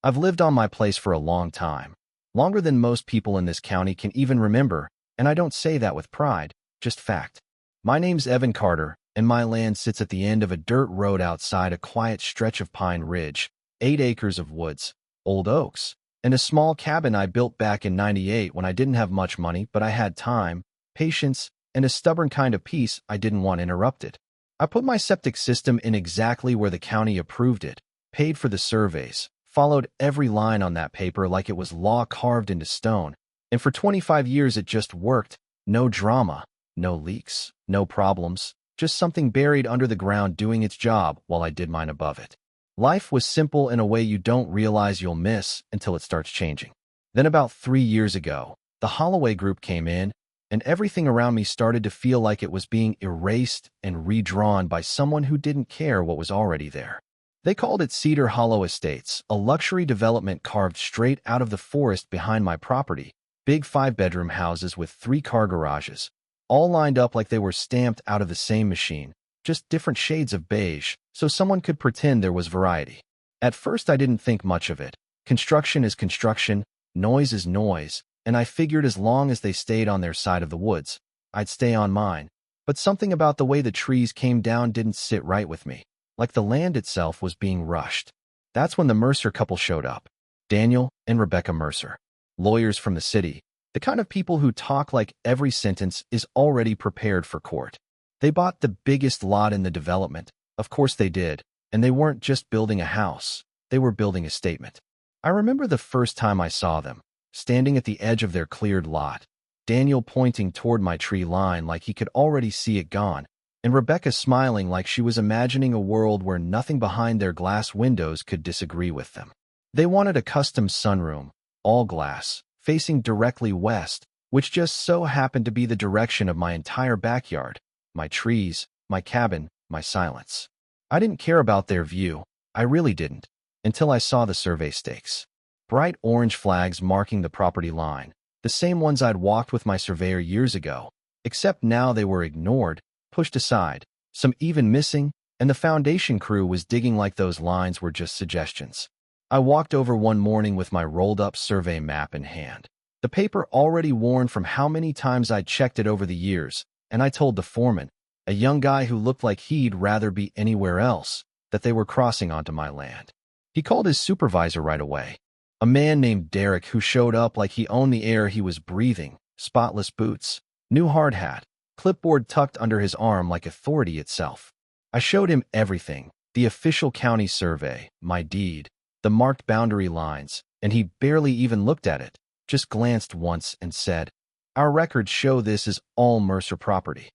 I've lived on my place for a long time, longer than most people in this county can even remember, and I don't say that with pride, just fact. My name's Evan Carter, and my land sits at the end of a dirt road outside a quiet stretch of Pine Ridge, 8 acres of woods, old oaks, and a small cabin I built back in '98 when I didn't have much money, but I had time, patience, and a stubborn kind of peace I didn't want interrupted. I put my septic system in exactly where the county approved it, paid for the surveys, followed every line on that paper like it was law carved into stone, and for 25 years it just worked. No drama, no leaks, no problems, just something buried under the ground doing its job while I did mine above it. Life was simple in a way you don't realize you'll miss until it starts changing. Then about 3 years ago, the Holloway group came in, and everything around me started to feel like it was being erased and redrawn by someone who didn't care what was already there. They called it Cedar Hollow Estates, a luxury development carved straight out of the forest behind my property, big 5-bedroom houses with 3-car garages, all lined up like they were stamped out of the same machine, just different shades of beige, so someone could pretend there was variety. At first I didn't think much of it. Construction is construction, noise is noise, and I figured as long as they stayed on their side of the woods, I'd stay on mine. But something about the way the trees came down didn't sit right with me, like the land itself was being rushed. That's when the Mercer couple showed up. Daniel and Rebecca Mercer, lawyers from the city, the kind of people who talk like every sentence is already prepared for court. They bought the biggest lot in the development, of course they did, and they weren't just building a house, they were building a statement. I remember the first time I saw them, standing at the edge of their cleared lot, Daniel pointing toward my tree line like he could already see it gone, and Rebecca smiling like she was imagining a world where nothing behind their glass windows could disagree with them. They wanted a custom sunroom, all glass, facing directly west, which just so happened to be the direction of my entire backyard, my trees, my cabin, my silence. I didn't care about their view, I really didn't, until I saw the survey stakes. Bright orange flags marking the property line, the same ones I'd walked with my surveyor years ago, except now they were ignored, pushed aside, some even missing, and the foundation crew was digging like those lines were just suggestions. I walked over one morning with my rolled-up survey map in hand, the paper already worn from how many times I'd checked it over the years, and I told the foreman, a young guy who looked like he'd rather be anywhere else, that they were crossing onto my land. He called his supervisor right away, a man named Derek who showed up like he owned the air he was breathing, spotless boots, new hard hat, clipboard tucked under his arm like authority itself. I showed him everything, the official county survey, my deed, the marked boundary lines, and he barely even looked at it, just glanced once and said, "Our records show this is all Mercer property."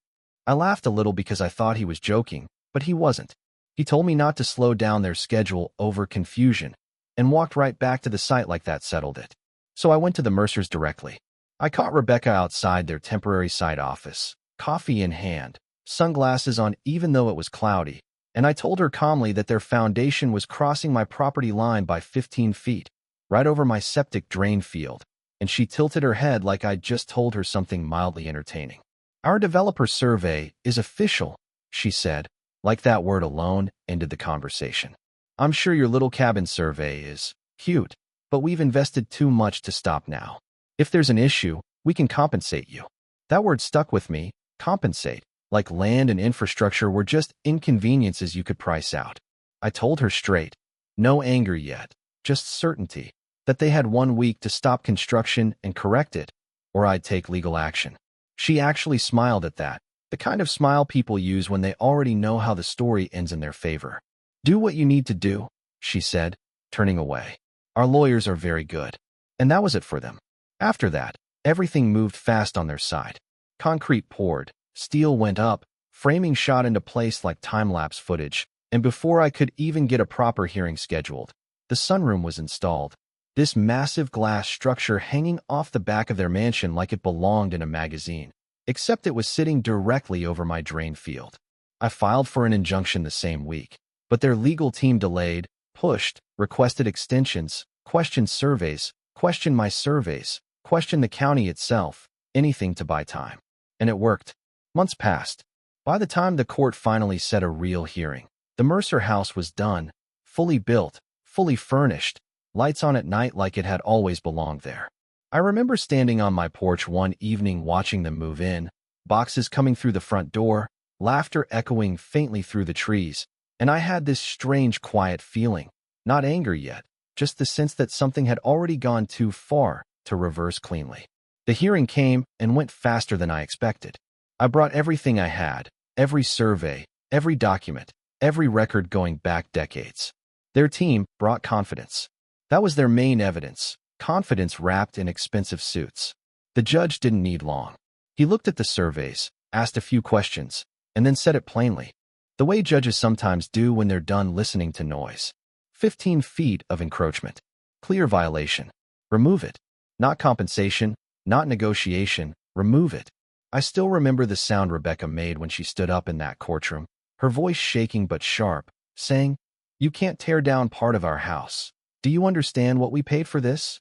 I laughed a little because I thought he was joking, but he wasn't. He told me not to slow down their schedule over confusion, and walked right back to the site like that settled it. So I went to the Mercers directly. I caught Rebecca outside their temporary site office, coffee in hand, sunglasses on even though it was cloudy, and I told her calmly that their foundation was crossing my property line by 15 feet, right over my septic drain field, and she tilted her head like I'd just told her something mildly entertaining. "Our developer survey is official," she said, like that word alone ended the conversation. "I'm sure your little cabin survey is cute, but we've invested too much to stop now. If there's an issue, we can compensate you." That word stuck with me, compensate, like land and infrastructure were just inconveniences you could price out. I told her straight, no anger yet, just certainty, that they had 1 week to stop construction and correct it, or I'd take legal action. She actually smiled at that, the kind of smile people use when they already know how the story ends in their favor. "Do what you need to do," she said, turning away. "Our lawyers are very good." And that was it for them. After that, everything moved fast on their side. Concrete poured, steel went up, framing shot into place like time-lapse footage, and before I could even get a proper hearing scheduled, the sunroom was installed. This massive glass structure hanging off the back of their mansion like it belonged in a magazine, except it was sitting directly over my drain field. I filed for an injunction the same week, but their legal team delayed, pushed, requested extensions, questioned surveys, questioned my surveys, questioned the county itself, anything to buy time. And it worked. Months passed. By the time the court finally set a real hearing, the Mercer house was done, fully built, fully furnished, lights on at night like it had always belonged there. I remember standing on my porch one evening watching them move in, boxes coming through the front door, laughter echoing faintly through the trees, and I had this strange quiet feeling, not anger yet, just the sense that something had already gone too far to reverse cleanly. The hearing came and went faster than I expected. I brought everything I had, every survey, every document, every record going back decades. Their team brought confidence. That was their main evidence, confidence wrapped in expensive suits. The judge didn't need long. He looked at the surveys, asked a few questions, and then said it plainly, the way judges sometimes do when they're done listening to noise. 15 feet of encroachment. Clear violation. Remove it. Not compensation, not negotiation, remove it. I still remember the sound Rebecca made when she stood up in that courtroom, her voice shaking but sharp, saying, "You can't tear down part of our house. Do you understand what we paid for this?"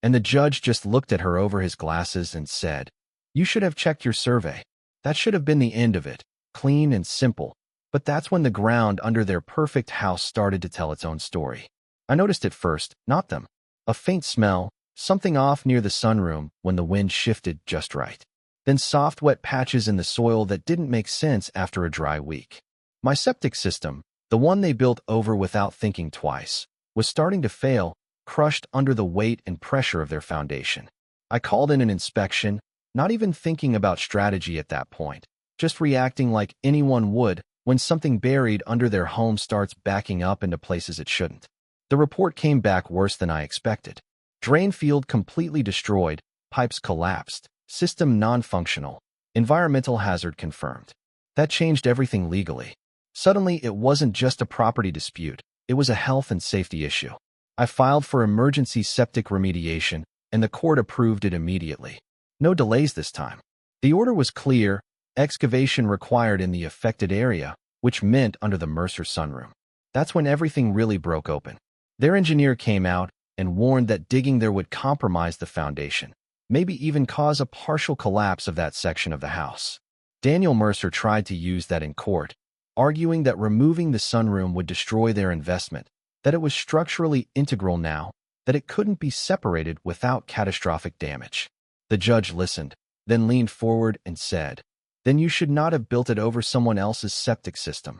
And the judge just looked at her over his glasses and said, "You should have checked your survey. That should have been the end of it, clean and simple." But that's when the ground under their perfect house started to tell its own story. I noticed it first, not them. A faint smell, something off near the sunroom when the wind shifted just right. Then soft wet patches in the soil that didn't make sense after a dry week. My septic system, the one they built over without thinking twice, was starting to fail, crushed under the weight and pressure of their foundation. I called in an inspection, not even thinking about strategy at that point, just reacting like anyone would when something buried under their home starts backing up into places it shouldn't. The report came back worse than I expected. Drain field completely destroyed, pipes collapsed, system non-functional, environmental hazard confirmed. That changed everything legally. Suddenly, it wasn't just a property dispute, it was a health and safety issue. I filed for emergency septic remediation, and the court approved it immediately. No delays this time. The order was clear, excavation required in the affected area, which meant under the Mercer sunroom. That's when everything really broke open. Their engineer came out and warned that digging there would compromise the foundation, maybe even cause a partial collapse of that section of the house. Daniel Mercer tried to use that in court, arguing that removing the sunroom would destroy their investment, that it was structurally integral now, that it couldn't be separated without catastrophic damage. The judge listened, then leaned forward and said, "Then you should not have built it over someone else's septic system."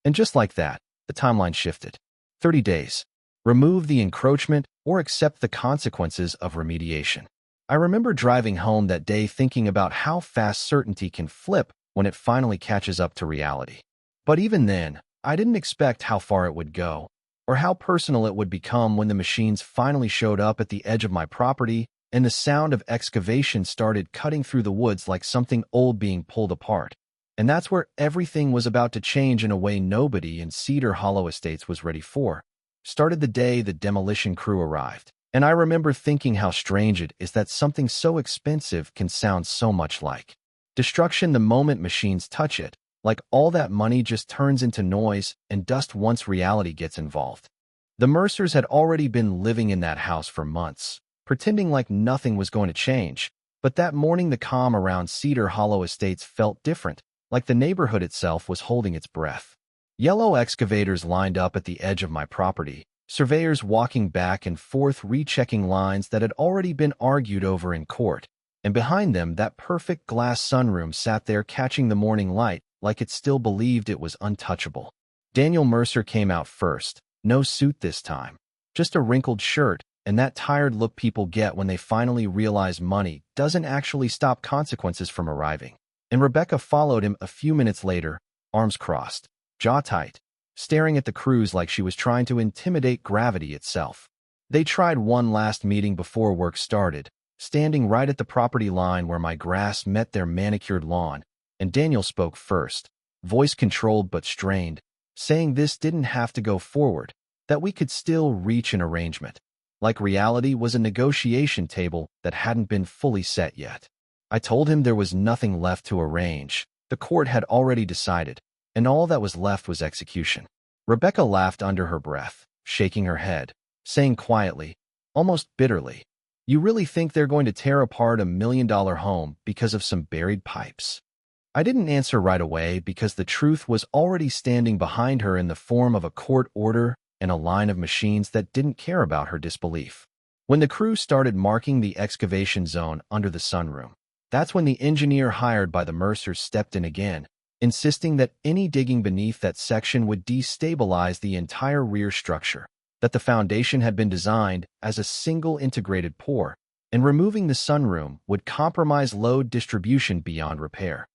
And just like that, the timeline shifted. 30 days. Remove the encroachment or accept the consequences of remediation. I remember driving home that day thinking about how fast certainty can flip when it finally catches up to reality. But even then, I didn't expect how far it would go, or how personal it would become when the machines finally showed up at the edge of my property and the sound of excavation started cutting through the woods like something old being pulled apart. And that's where everything was about to change in a way nobody in Cedar Hollow Estates was ready for. Started the day the demolition crew arrived, and I remember thinking how strange it is that something so expensive can sound so much like destruction the moment machines touch it, like all that money just turns into noise and dust once reality gets involved. The Mercers had already been living in that house for months, pretending like nothing was going to change, but that morning the calm around Cedar Hollow Estates felt different, like the neighborhood itself was holding its breath. Yellow excavators lined up at the edge of my property, surveyors walking back and forth rechecking lines that had already been argued over in court, and behind them that perfect glass sunroom sat there catching the morning light like it still believed it was untouchable. Daniel Mercer came out first, no suit this time, just a wrinkled shirt, and that tired look people get when they finally realize money doesn't actually stop consequences from arriving. And Rebecca followed him a few minutes later, arms crossed, jaw tight, staring at the crews like she was trying to intimidate gravity itself. They tried one last meeting before work started, standing right at the property line where my grass met their manicured lawn, and Daniel spoke first, voice controlled but strained, saying this didn't have to go forward, that we could still reach an arrangement, like reality was a negotiation table that hadn't been fully set yet. I told him there was nothing left to arrange. The court had already decided, and all that was left was execution. Rebecca laughed under her breath, shaking her head, saying quietly, almost bitterly, "You really think they're going to tear apart $1 million home because of some buried pipes?" I didn't answer right away because the truth was already standing behind her in the form of a court order and a line of machines that didn't care about her disbelief. When the crew started marking the excavation zone under the sunroom, that's when the engineer hired by the Mercers stepped in again, insisting that any digging beneath that section would destabilize the entire rear structure, that the foundation had been designed as a single integrated pour, and removing the sunroom would compromise load distribution beyond repair.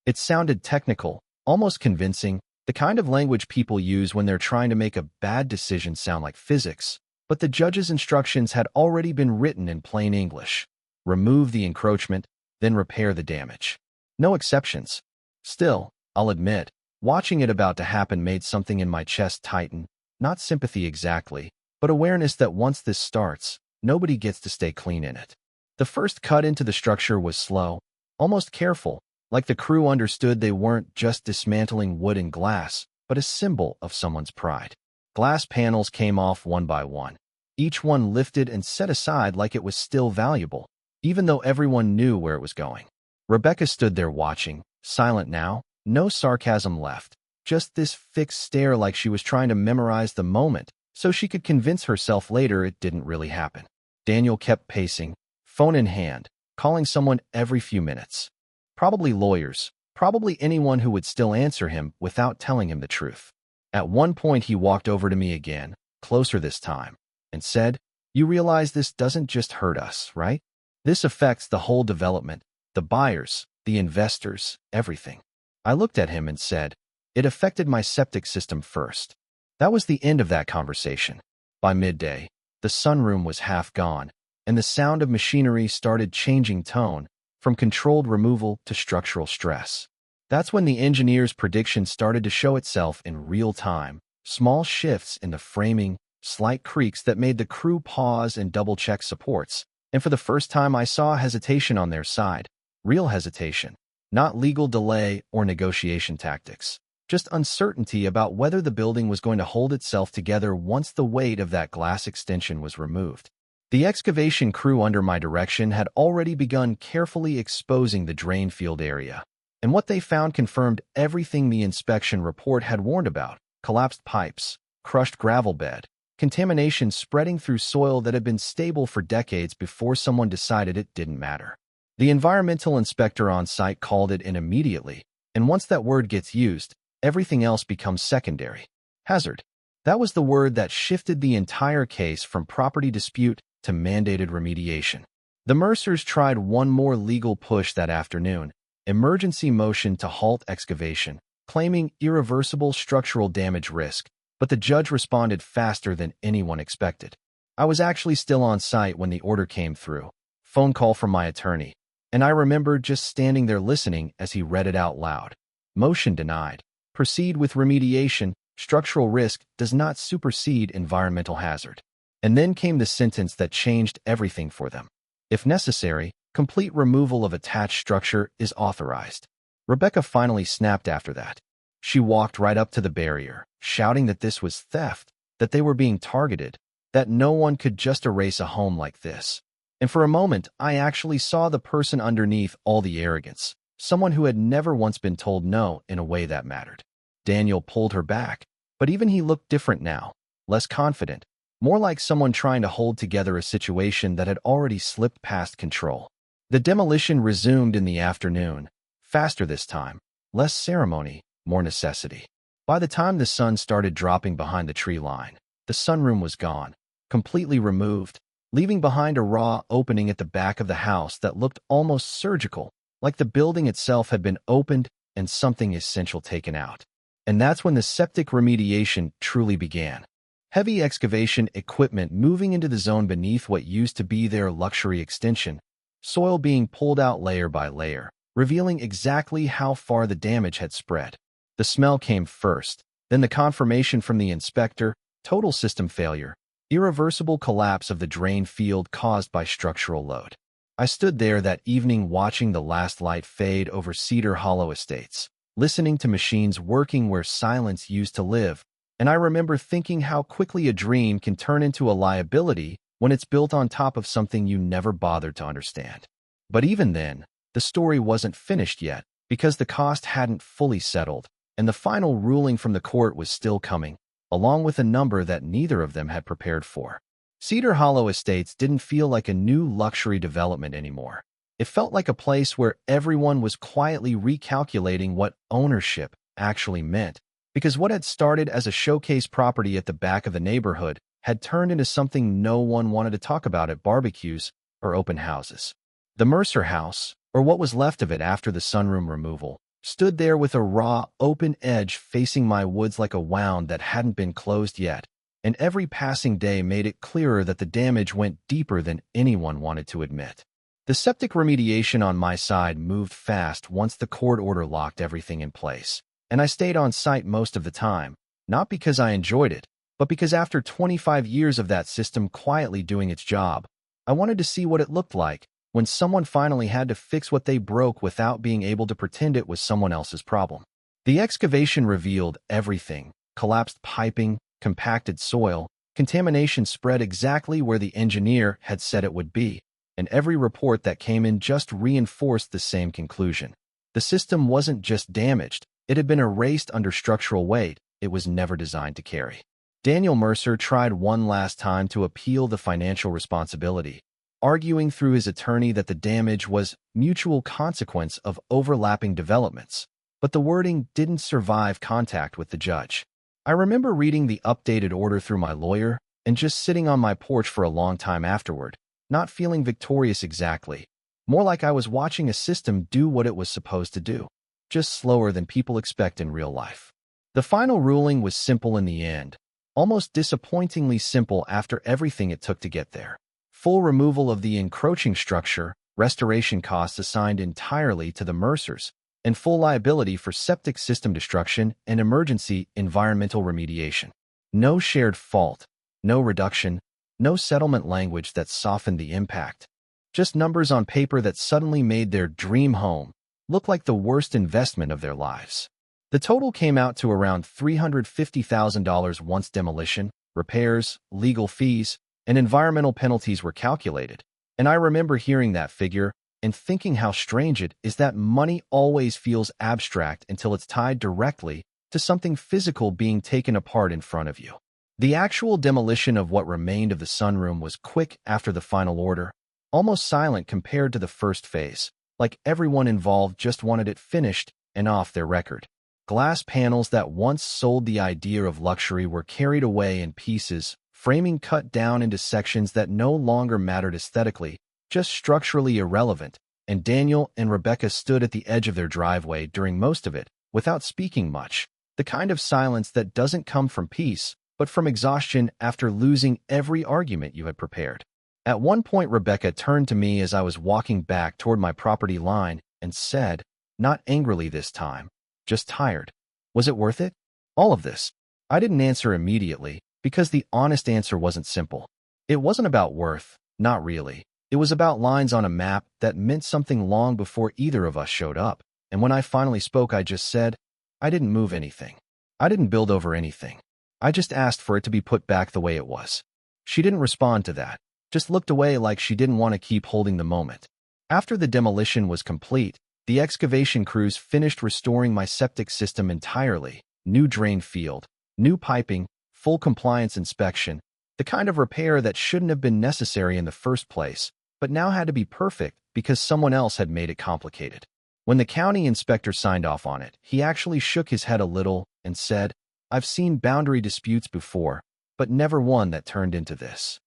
It sounded technical, almost convincing, the kind of language people use when they're trying to make a bad decision sound like physics, but the judge's instructions had already been written in plain English. Remove the encroachment, then repair the damage. No exceptions. Still, I'll admit, watching it about to happen made something in my chest tighten, not sympathy exactly, but awareness that once this starts, nobody gets to stay clean in it. The first cut into the structure was slow, almost careful, like the crew understood they weren't just dismantling wood and glass, but a symbol of someone's pride. Glass panels came off one by one, each one lifted and set aside like it was still valuable, even though everyone knew where it was going. Rebecca stood there watching, silent now, no sarcasm left, just this fixed stare like she was trying to memorize the moment so she could convince herself later it didn't really happen. Daniel kept pacing, phone in hand, calling someone every few minutes. Probably lawyers, probably anyone who would still answer him without telling him the truth. At one point he walked over to me again, closer this time, and said, "You realize this doesn't just hurt us, right? This affects the whole development, the buyers, the investors, everything." I looked at him and said, "It affected my septic system first." That was the end of that conversation. By midday, the sunroom was half gone, and the sound of machinery started changing tone, from controlled removal to structural stress. That's when the engineer's prediction started to show itself in real time, small shifts in the framing, slight creaks that made the crew pause and double-check supports, and for the first time I saw hesitation on their side, real hesitation, not legal delay or negotiation tactics, just uncertainty about whether the building was going to hold itself together once the weight of that glass extension was removed. The excavation crew under my direction had already begun carefully exposing the drain field area, and what they found confirmed everything the inspection report had warned about: collapsed pipes, crushed gravel bed, contamination spreading through soil that had been stable for decades before someone decided it didn't matter. The environmental inspector on site called it in immediately, and once that word gets used, everything else becomes secondary. Hazard. That was the word that shifted the entire case from property dispute to mandated remediation. The Mercers tried one more legal push that afternoon, emergency motion to halt excavation, claiming irreversible structural damage risk, but the judge responded faster than anyone expected. I was actually still on site when the order came through, phone call from my attorney, and I remember just standing there listening as he read it out loud. Motion denied. Proceed with remediation. Structural risk does not supersede environmental hazard. And then came the sentence that changed everything for them. If necessary, complete removal of attached structure is authorized. Rebecca finally snapped after that. She walked right up to the barrier, shouting that this was theft, that they were being targeted, that no one could just erase a home like this. And for a moment, I actually saw the person underneath all the arrogance, someone who had never once been told no in a way that mattered. Daniel pulled her back, but even he looked different now, less confident, more like someone trying to hold together a situation that had already slipped past control. The demolition resumed in the afternoon, faster this time, less ceremony, more necessity. By the time the sun started dropping behind the tree line, the sunroom was gone, completely removed, leaving behind a raw opening at the back of the house that looked almost surgical, like the building itself had been opened and something essential taken out. And that's when the septic remediation truly began. Heavy excavation equipment moving into the zone beneath what used to be their luxury extension, soil being pulled out layer by layer, revealing exactly how far the damage had spread. The smell came first, then the confirmation from the inspector: total system failure, irreversible collapse of the drain field caused by structural load. I stood there that evening watching the last light fade over Cedar Hollow Estates, listening to machines working where silence used to live, and I remember thinking how quickly a dream can turn into a liability when it's built on top of something you never bothered to understand. But even then, the story wasn't finished yet, because the cost hadn't fully settled, and the final ruling from the court was still coming. along with a number that neither of them had prepared for. Cedar Hollow Estates didn't feel like a new luxury development anymore. It felt like a place where everyone was quietly recalculating what ownership actually meant, because what had started as a showcase property at the back of the neighborhood had turned into something no one wanted to talk about at barbecues or open houses. The Mercer house, or what was left of it after the sunroom removal, stood there with a raw, open edge facing my woods like a wound that hadn't been closed yet, and every passing day made it clearer that the damage went deeper than anyone wanted to admit. The septic remediation on my side moved fast once the court order locked everything in place, and I stayed on site most of the time, not because I enjoyed it, but because after 25 years of that system quietly doing its job, I wanted to see what it looked like when someone finally had to fix what they broke without being able to pretend it was someone else's problem. The excavation revealed everything: collapsed piping, compacted soil, contamination spread exactly where the engineer had said it would be, and every report that came in just reinforced the same conclusion. The system wasn't just damaged, it had been erased under structural weight it was never designed to carry. Daniel Mercer tried one last time to appeal the financial responsibility, arguing through his attorney that the damage was mutual consequence of overlapping developments, but the wording didn't survive contact with the judge. I remember reading the updated order through my lawyer and just sitting on my porch for a long time afterward, not feeling victorious exactly, more like I was watching a system do what it was supposed to do, just slower than people expect in real life. The final ruling was simple in the end, almost disappointingly simple after everything it took to get there. Full removal of the encroaching structure, restoration costs assigned entirely to the Mercers, and full liability for septic system destruction and emergency environmental remediation. No shared fault, no reduction, no settlement language that softened the impact. Just numbers on paper that suddenly made their dream home look like the worst investment of their lives. The total came out to around $350,000 once demolition, repairs, legal fees, and environmental penalties were calculated, and I remember hearing that figure and thinking how strange it is that money always feels abstract until it's tied directly to something physical being taken apart in front of you. The actual demolition of what remained of the sunroom was quick after the final order, almost silent compared to the first phase, like everyone involved just wanted it finished and off their record. Glass panels that once sold the idea of luxury were carried away in pieces, framing cut down into sections that no longer mattered aesthetically, just structurally irrelevant, and Daniel and Rebecca stood at the edge of their driveway during most of it, without speaking much, the kind of silence that doesn't come from peace, but from exhaustion after losing every argument you had prepared. At one point, Rebecca turned to me as I was walking back toward my property line and said, not angrily this time, just tired, "Was it worth it? All of this?" I didn't answer immediately, because the honest answer wasn't simple. It wasn't about worth, not really. It was about lines on a map that meant something long before either of us showed up, and when I finally spoke, I just said, I didn't move anything. I didn't build over anything. I just asked for it to be put back the way it was. She didn't respond to that, just looked away like she didn't want to keep holding the moment. After the demolition was complete, the excavation crews finished restoring my septic system entirely: new drain field, new piping, full compliance inspection, the kind of repair that shouldn't have been necessary in the first place, but now had to be perfect because someone else had made it complicated. When the county inspector signed off on it, he actually shook his head a little and said, "I've seen boundary disputes before, but never one that turned into this."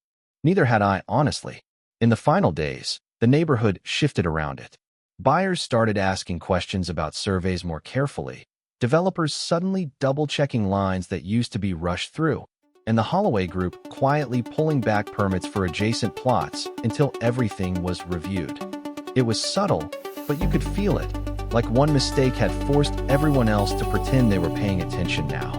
Neither had I, honestly. In the final days, the neighborhood shifted around it. Buyers started asking questions about surveys more carefully, developers suddenly double-checking lines that used to be rushed through, and the Holloway Group quietly pulling back permits for adjacent plots until everything was reviewed. It was subtle, but you could feel it, like one mistake had forced everyone else to pretend they were paying attention now.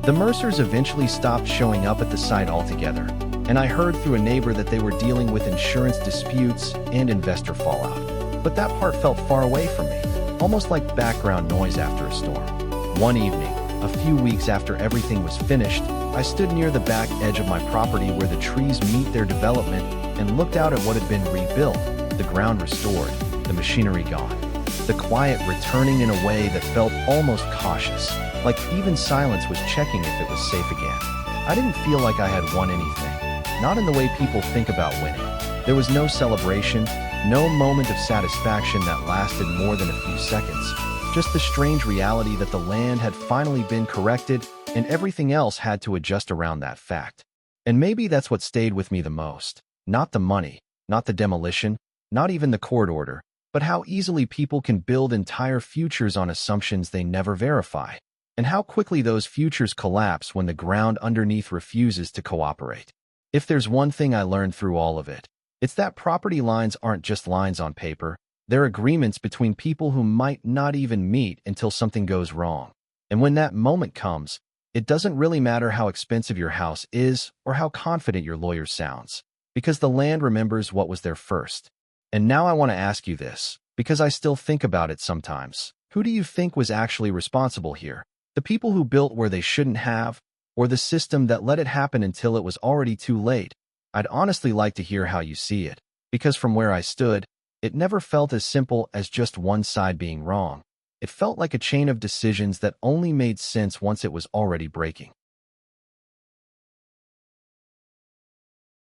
The Mercers eventually stopped showing up at the site altogether, and I heard through a neighbor that they were dealing with insurance disputes and investor fallout. But that part felt far away from me, almost like background noise after a storm. One evening, a few weeks after everything was finished, I stood near the back edge of my property where the trees meet their development and looked out at what had been rebuilt, the ground restored, the machinery gone, the quiet returning in a way that felt almost cautious. Like even silence was checking if it was safe again. I didn't feel like I had won anything. Not in the way people think about winning. There was no celebration, no moment of satisfaction that lasted more than a few seconds. Just the strange reality that the land had finally been corrected and everything else had to adjust around that fact. And maybe that's what stayed with me the most. Not the money, not the demolition, not even the court order, but how easily people can build entire futures on assumptions they never verify, and how quickly those futures collapse when the ground underneath refuses to cooperate. If there's one thing I learned through all of it, it's that property lines aren't just lines on paper, they're agreements between people who might not even meet until something goes wrong. And when that moment comes, it doesn't really matter how expensive your house is or how confident your lawyer sounds, because the land remembers what was there first. And now I want to ask you this, because I still think about it sometimes. Who do you think was actually responsible here? The people who built where they shouldn't have, or the system that let it happen until it was already too late? I'd honestly like to hear how you see it, because from where I stood, it never felt as simple as just one side being wrong. It felt like a chain of decisions that only made sense once it was already breaking.